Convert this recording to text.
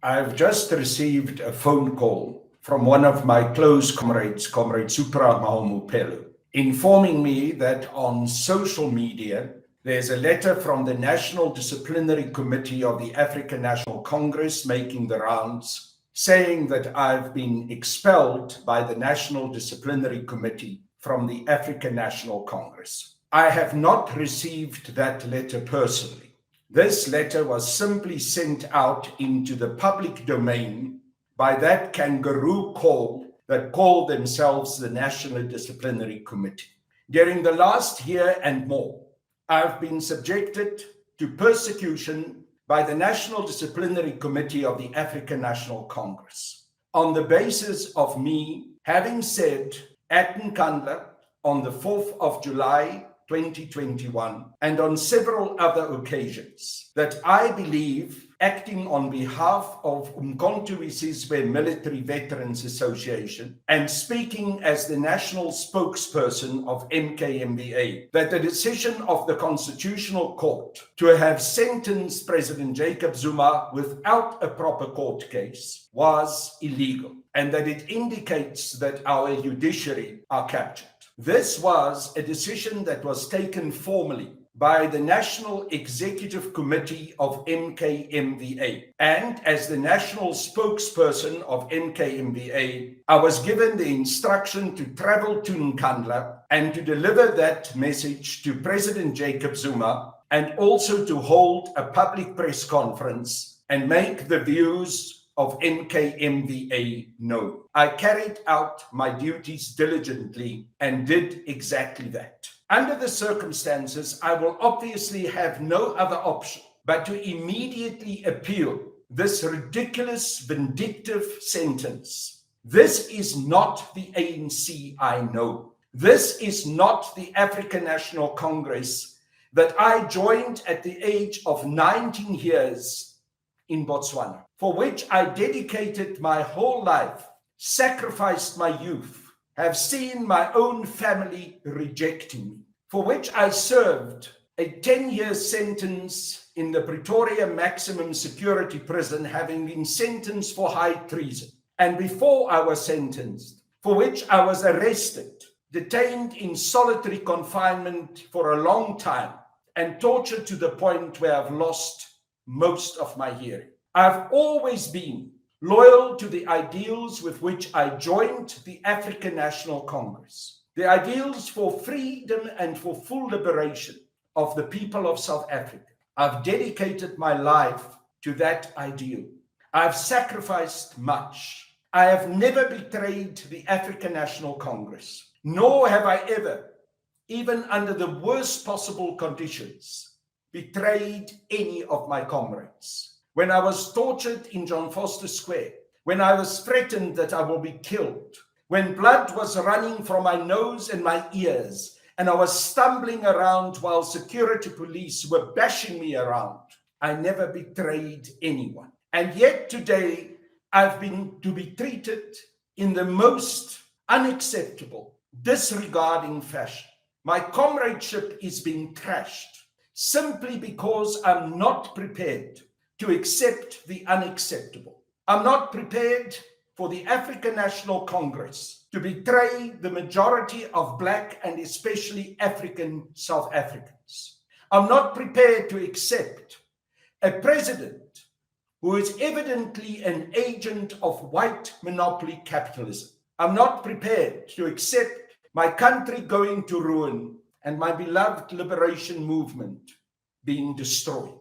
I've just received a phone call from one of my close comrades, Comrade Supra Mahomopelo, informing me that on social media, there's a letter from the National Disciplinary Committee of the African National Congress making the rounds, saying that I've been expelled by the National Disciplinary Committee from the African National Congress. I have not received that letter personally. This letter was simply sent out into the public domain by that kangaroo call that called themselves the National Disciplinary Committee. During the last year and more, I've been subjected to persecution by the National Disciplinary Committee of the African National Congress on the basis of me having said at Nkandla on the 4th of July 2021 and on several other occasions that I believe, acting on behalf of Umkhonto we Sizwe Military Veterans Association and speaking as the national spokesperson of MKMVA, that the decision of the Constitutional Court to have sentenced President Jacob Zuma without a proper court case was illegal, and that it indicates that our judiciary are captured. This was a decision that was taken formally by the National Executive Committee of MKMVA. And as the national spokesperson of MKMVA, I was given the instruction to travel to Nkandla and to deliver that message to President Jacob Zuma, and also to hold a public press conference and make the views of MKMVA known. I carried out my duties diligently and did exactly that. Under the circumstances, I will obviously have no other option but to immediately appeal this ridiculous, vindictive sentence. This is not the ANC I know. This is not the African National Congress that I joined at the age of 19 years in Botswana, for which I dedicated my whole life, sacrificed my youth, have seen my own family rejecting me, for which I served a 10-year sentence in the Pretoria Maximum Security Prison, having been sentenced for high treason. And before I was sentenced, for which I was arrested, detained in solitary confinement for a long time, and tortured to the point where I've lost most of my hearing. I've always been loyal to the ideals with which I joined the African National Congress, the ideals for freedom and for full liberation of the people of South Africa. I've dedicated my life to that ideal. I've sacrificed much. I have never betrayed the African National Congress, nor have I ever, even under the worst possible conditions, betrayed any of my comrades. When I was tortured in John Foster Square, when I was threatened that I will be killed, when blood was running from my nose and my ears, and I was stumbling around while security police were bashing me around, I never betrayed anyone. And yet today, I've been to be treated in the most unacceptable, disregarding fashion. My comradeship is being trashed simply because I'm not prepared to accept the unacceptable. I'm not prepared for the African National Congress to betray the majority of Black and especially African South Africans. I'm not prepared to accept a president who is evidently an agent of white monopoly capitalism. I'm not prepared to accept my country going to ruin and my beloved liberation movement being destroyed.